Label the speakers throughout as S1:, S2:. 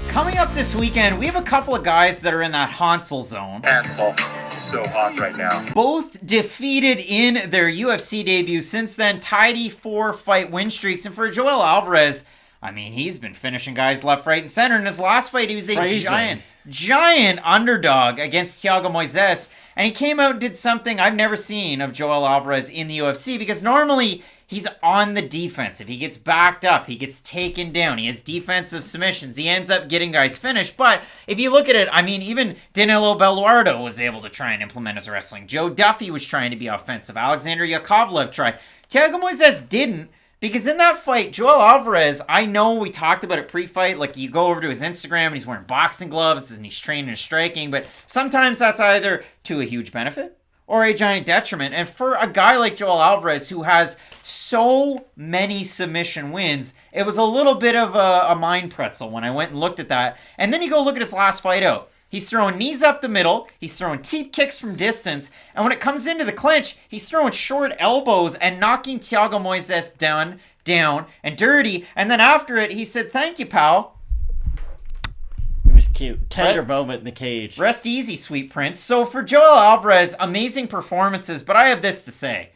S1: Coming up this weekend, we have a couple of guys that are in that Hansel zone.
S2: Hansel, so hot right now.
S1: Both defeated in their UFC debuts. Since then, tidy 4-fight win streaks. And for Joel Alvarez, I mean, he's been finishing guys left, right, and center. In his last fight, he was a giant underdog against Thiago Moises. And he came out and did something I've never seen of Joel Alvarez in the UFC, because normally he's on the defensive. He gets backed up. He gets taken down. He has defensive submissions. He ends up getting guys finished. But if you look at it, I mean, even Danilo Belluardo was able to try and implement his wrestling. Joe Duffy was trying to be offensive. Alexander Yakovlev tried. Thiago Moises didn't. Because in that fight, Joel Alvarez, I know we talked about it pre-fight, like you go over to his Instagram and he's wearing boxing gloves and he's training and striking, but sometimes that's either to a huge benefit or a giant detriment. And for a guy like Joel Alvarez, who has so many submission wins, it was a little bit of a mind pretzel when I went and looked at that. And then you go look at his last fight out. He's throwing knees up the middle. He's throwing teep kicks from distance. And when it comes into the clinch, he's throwing short elbows and knocking Thiago Moises down and dirty. And then after it, he said, "Thank you, pal."
S3: It was cute. Tender moment in the cage.
S1: Rest easy, sweet prince. So for Joel Alvarez, amazing performances. But I have this to say.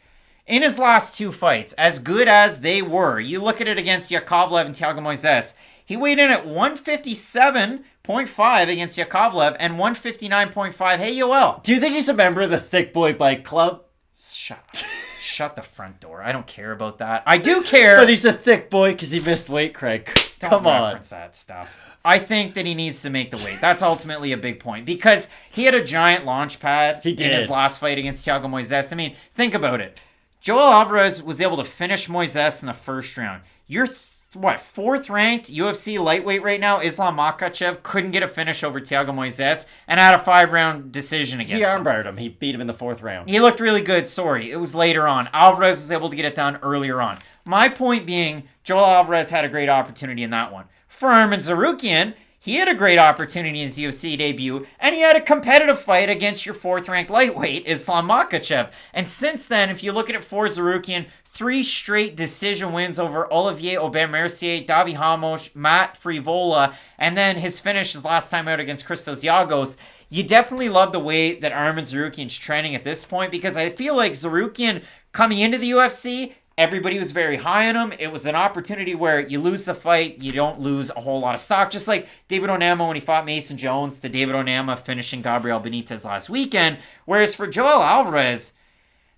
S1: In his last two fights, as good as they were, you look at it against Yakovlev and Thiago Moises, he weighed in at 157.5 against Yakovlev and 159.5. Hey, Yoel.
S3: Do you think he's a member of the Thick Boy Bike Club?
S1: Shut the front door. I don't care about that. I do care.
S3: But he's a thick boy because he missed weight, Craig. Come on.
S1: Reference that stuff. I think that he needs to make the weight. That's ultimately a big point because he had a giant launch pad in his last fight against Thiago Moises. I mean, think about it. Joel Alvarez was able to finish Moises in the first round. You're fourth ranked UFC lightweight right now? Islam Makhachev couldn't get a finish over Thiago Moises and had a 5-round decision against him.
S3: He armbarred him. He beat him in the 4th round.
S1: He looked really good. Sorry, it was later on. Alvarez was able to get it done earlier on. My point being, Joel Alvarez had a great opportunity in that one. For Arman Tsarukyan, he had a great opportunity in his UFC debut, and he had a competitive fight against your 4th-ranked lightweight, Islam Makhachev. And since then, if you look at it for Tsarukyan, 3 straight decision wins over Olivier Aubin-Mercier, Davi Ramos, Matt Frivola, and then his finish his last time out against Christos Giagos. You definitely love the way that Arman Tsarukyan's trending at this point, because I feel like Tsarukyan coming into the UFC, everybody was very high on him. It was an opportunity where you lose the fight, you don't lose a whole lot of stock. Just like David Onama when he fought Mason Jones, to David Onama finishing Gabriel Benitez last weekend. Whereas for Joel Alvarez,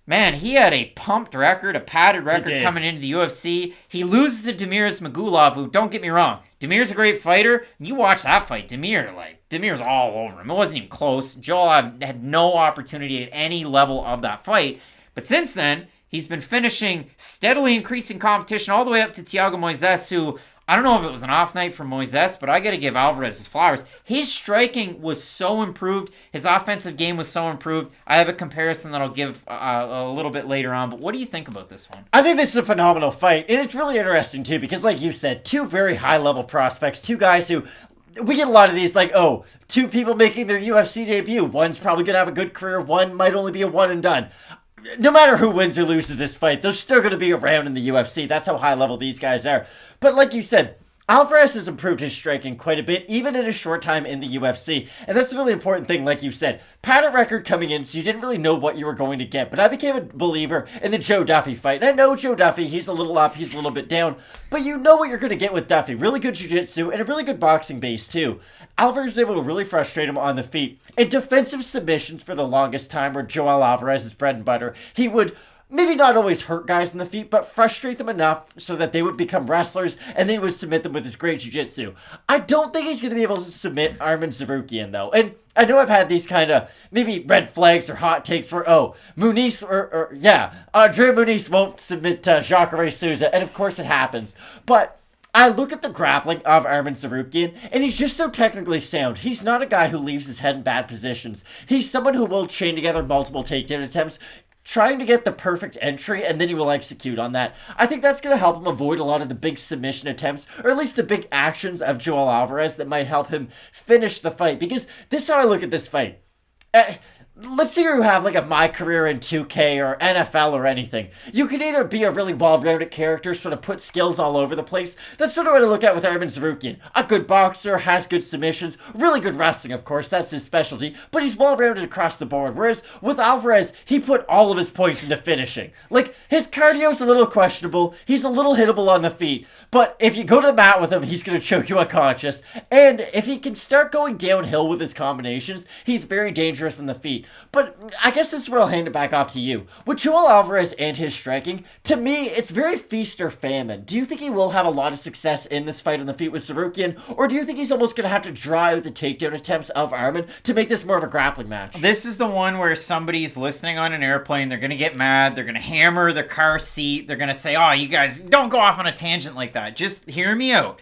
S1: man, he had a pumped record, a padded record coming into the UFC. He loses to Damir Ismagulov, who, don't get me wrong, Damir's a great fighter. And you watch that fight, Damir's all over him. It wasn't even close. Joel had no opportunity at any level of that fight. But since then, he's been finishing steadily increasing competition all the way up to Thiago Moises, who, I don't know if it was an off night for Moises, but I got to give Alvarez his flowers. His striking was so improved. His offensive game was so improved. I have a comparison that I'll give a little bit later on, but what do you think about this one?
S3: I think this is a phenomenal fight, and it's really interesting, too, because like you said, 2 very high-level prospects, 2 guys who... We get a lot of these, like, 2 people making their UFC debut. One's probably going to have a good career. One might only be a one and done. No matter who wins or loses this fight, they're still going to be around in the UFC. That's how high level these guys are. But like you said, Alvarez has improved his striking quite a bit, even in a short time in the UFC. And that's the really important thing, like you said. Padded record coming in, so you didn't really know what you were going to get. But I became a believer in the Joe Duffy fight. And I know Joe Duffy, he's a little up, he's a little bit down. But you know what you're going to get with Duffy. Really good jiu-jitsu and a really good boxing base, too. Alvarez is able to really frustrate him on the feet. And defensive submissions for the longest time were Joel Alvarez's bread and butter. He would... maybe not always hurt guys in the feet, but frustrate them enough so that they would become wrestlers, and then he would submit them with his great jiu-jitsu. I don't think he's going to be able to submit Arman Tsarukyan, though. And I know I've had these kind of maybe red flags or hot takes where, André Muniz won't submit Jacare Souza, and of course it happens. But I look at the grappling of Arman Tsarukyan, and he's just so technically sound. He's not a guy who leaves his head in bad positions. He's someone who will chain together multiple takedown attempts, trying to get the perfect entry, and then he will execute on that. I think that's going to help him avoid a lot of the big submission attempts, or at least the big actions of Joel Alvarez that might help him finish the fight. Because this is how I look at this fight. let's say you have like a My Career in 2K or NFL or anything. You can either be a really well-rounded character, sort of put skills all over the place. That's sort of what I look at with Arman Tsarukyan. A good boxer, has good submissions, really good wrestling, of course, that's his specialty, but he's well-rounded across the board. Whereas with Alvarez, he put all of his points into finishing. Like, his cardio's a little questionable, he's a little hittable on the feet, but if you go to the mat with him, he's going to choke you unconscious. And if he can start going downhill with his combinations, he's very dangerous in the feet. But I guess this is where I'll hand it back off to you. With Joel Alvarez and his striking, to me, it's very feast or famine. Do you think he will have a lot of success in this fight on the feet with Tsarukyan? Or do you think he's almost going to have to dry out the takedown attempts of Armen to make this more of a grappling match?
S1: This is the one where somebody's listening on an airplane, they're going to get mad, they're going to hammer their car seat, they're going to say, oh, you guys, don't go off on a tangent like that. Just hear me out.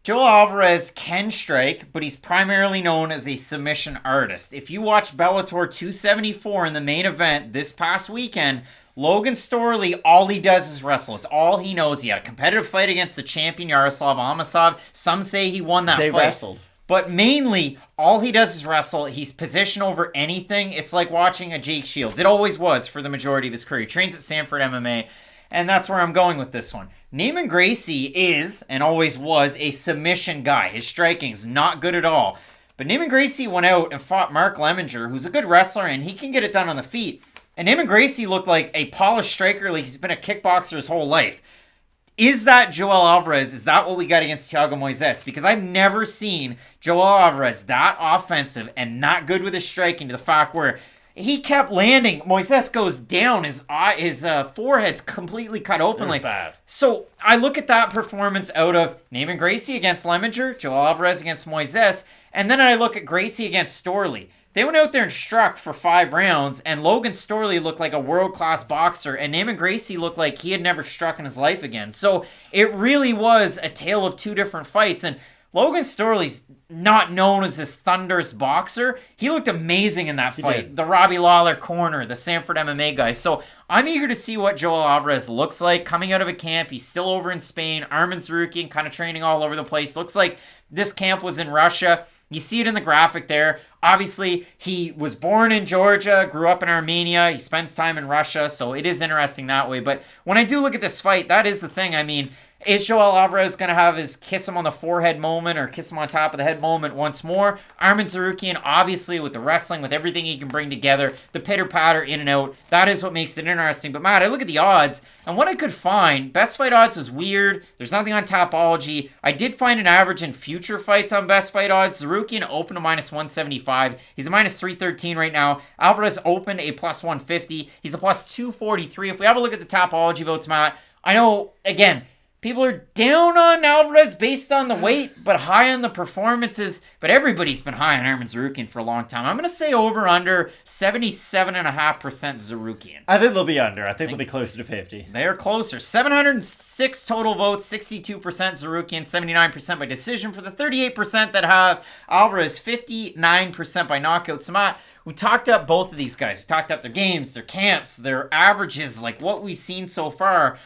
S1: Joel Alvarez can strike, but he's primarily known as a submission artist. If you watch Bellator 274 in the main event this past weekend, Logan Storley, all he does is wrestle. It's all he knows. He had a competitive fight against the champion Yaroslav Amosov. Some say he won that fight.
S3: They wrestled.
S1: But mainly, all he does is wrestle. He's position over anything. It's like watching a Jake Shields. It always was for the majority of his career. He trains at Sanford MMA, and that's where I'm going with this one. Neiman Gracie is, and always was, a submission guy. His striking's not good at all. But Neiman Gracie went out and fought Mark Lemminger, who's a good wrestler, and he can get it done on the feet. And Neiman Gracie looked like a polished striker, like he's been a kickboxer his whole life. Is that Joel Alvarez? Is that what we got against Thiago Moises? Because I've never seen Joel Alvarez that offensive and not good with his striking, to the fact where he kept landing. Moises goes down. His forehead's completely cut open.
S3: Like bad.
S1: So I look at that performance out of Neiman Gracie against Lemminger, Joel Alvarez against Moises, and then I look at Gracie against Storley. They went out there and struck for 5 rounds, and Logan Storley looked like a world-class boxer, and Neiman Gracie looked like he had never struck in his life again. So it really was a tale of 2 different fights, and Logan Storley's not known as this thunderous boxer. He looked amazing in that fight. The Robbie Lawler corner, the Sanford MMA guy. So I'm eager to see what Joel Alvarez looks like coming out of a camp. He's still over in Spain. Arman Tsarukyan kind of training all over the place. Looks like this camp was in Russia. You see it in the graphic there. Obviously, he was born in Georgia, grew up in Armenia. He spends time in Russia, so it is interesting that way. But when I do look at this fight, that is the thing. I mean, is Joel Alvarez going to have his kiss him on the forehead moment or kiss him on top of the head moment once more? Arman Tsarukyan, obviously, with the wrestling, with everything he can bring together, the pitter-patter in and out, that is what makes it interesting. But, Matt, I look at the odds, and what I could find, best fight odds was weird. There's nothing on Tapology. I did find an average in future fights on best fight odds. Tsarukyan opened to minus 175. He's a minus 313 right now. Alvarez opened a plus 150. He's a plus 243. If we have a look at the Tapology votes, Matt, I know, again, people are down on Alvarez based on the weight, but high on the performances. But everybody's been high on Arman Tsarukyan for a long time. I'm going to say over under 77.5% Tsarukyan.
S3: I think they'll be under. I think they'll be closer to 50.
S1: They are closer. 706 total votes, 62% Tsarukyan, 79% by decision for the 38% that have Alvarez, 59% by knockout. So, Matt, we talked up both of these guys. We talked up their games, their camps, their averages, like what we've seen so far.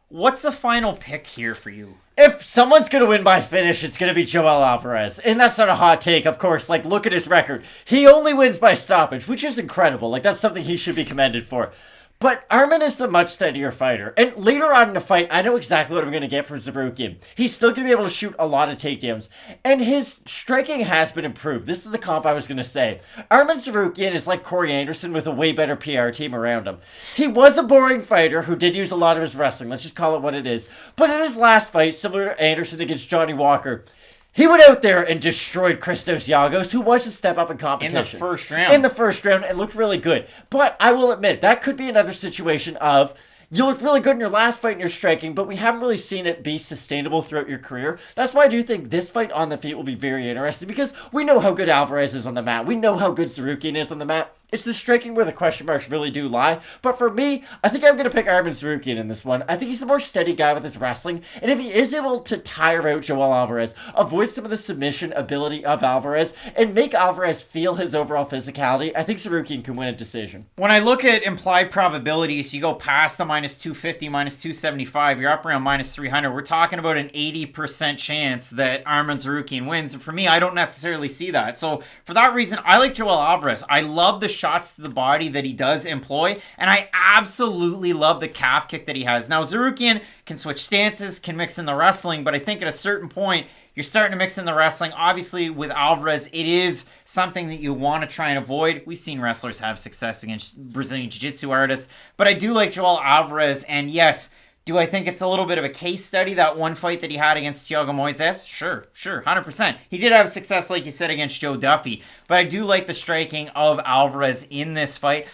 S1: What's the final pick here for you?
S3: If someone's going to win by finish, it's going to be Joel Alvarez. And that's not a hot take, of course. Like, look at his record. He only wins by stoppage, which is incredible. Like, that's something he should be commended for. But Armen is the much steadier fighter. And later on in the fight, I know exactly what I'm going to get from Tsarukyan. He's still going to be able to shoot a lot of takedowns. And his striking has been improved. This is the comp I was going to say. Arman Tsarukyan is like Corey Anderson with a way better PR team around him. He was a boring fighter who did use a lot of his wrestling. Let's just call it what it is. But in his last fight, similar to Anderson against Johnny Walker, he went out there and destroyed Christos Giagos, who was a step up in competition.
S1: In the first round.
S3: In the first round, it looked really good. But I will admit, that could be another situation of, you looked really good in your last fight in your striking, but we haven't really seen it be sustainable throughout your career. That's why I do think this fight on the feet will be very interesting, because we know how good Alvarez is on the mat. We know how good Tsarukyan is on the mat. It's the striking where the question marks really do lie. But for me, I think I'm going to pick Arman Tsarukyan in this one. I think he's the more steady guy with his wrestling. And if he is able to tire out Joel Alvarez, avoid some of the submission ability of Alvarez, and make Alvarez feel his overall physicality, I think Tsarukyan can win a decision.
S1: When I look at implied probabilities, you go past the minus 250, minus 275, you're up around minus 300. We're talking about an 80% chance that Arman Tsarukyan wins. And for me, I don't necessarily see that. So for that reason, I like Joel Alvarez. I love the shots to the body that he does employ, and I absolutely love the calf kick that he has. Now, Tsarukyan can switch stances, can mix in the wrestling, but I think at a certain point, you're starting to mix in the wrestling. Obviously, with Alvarez, it is something that you want to try and avoid. We've seen wrestlers have success against Brazilian Jiu-Jitsu artists, but I do like Joel Alvarez, and yes, do I think it's a little bit of a case study, that one fight that he had against Thiago Moises? Sure, 100%. He did have success, like you said, against Joe Duffy, but I do like the striking of Alvarez in this fight,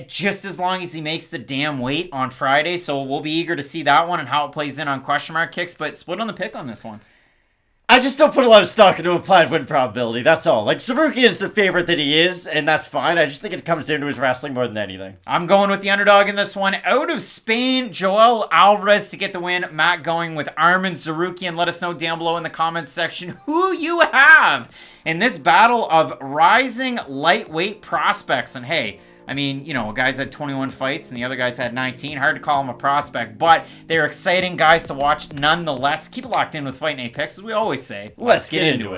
S1: just as long as he makes the damn weight on Friday, so we'll be eager to see that one and how it plays in on question mark kicks, but split on the pick on this one.
S3: I just don't put a lot of stock into implied win probability, that's all. Like, Tsarukyan is the favorite that he is, and that's fine. I just think it comes down to his wrestling more than anything.
S1: I'm going with the underdog in this one. Out of Spain, Joel Alvarez to get the win. Matt going with Arman Tsarukyan. Let us know down below in the comments section who you have in this battle of rising lightweight prospects. And hey, I mean, you know, a guy's had 21 fights and the other guy's had 19. Hard to call him a prospect, but they're exciting guys to watch nonetheless. Keep it locked in with Fight Night Picks, as we always say.
S3: Let's get into it.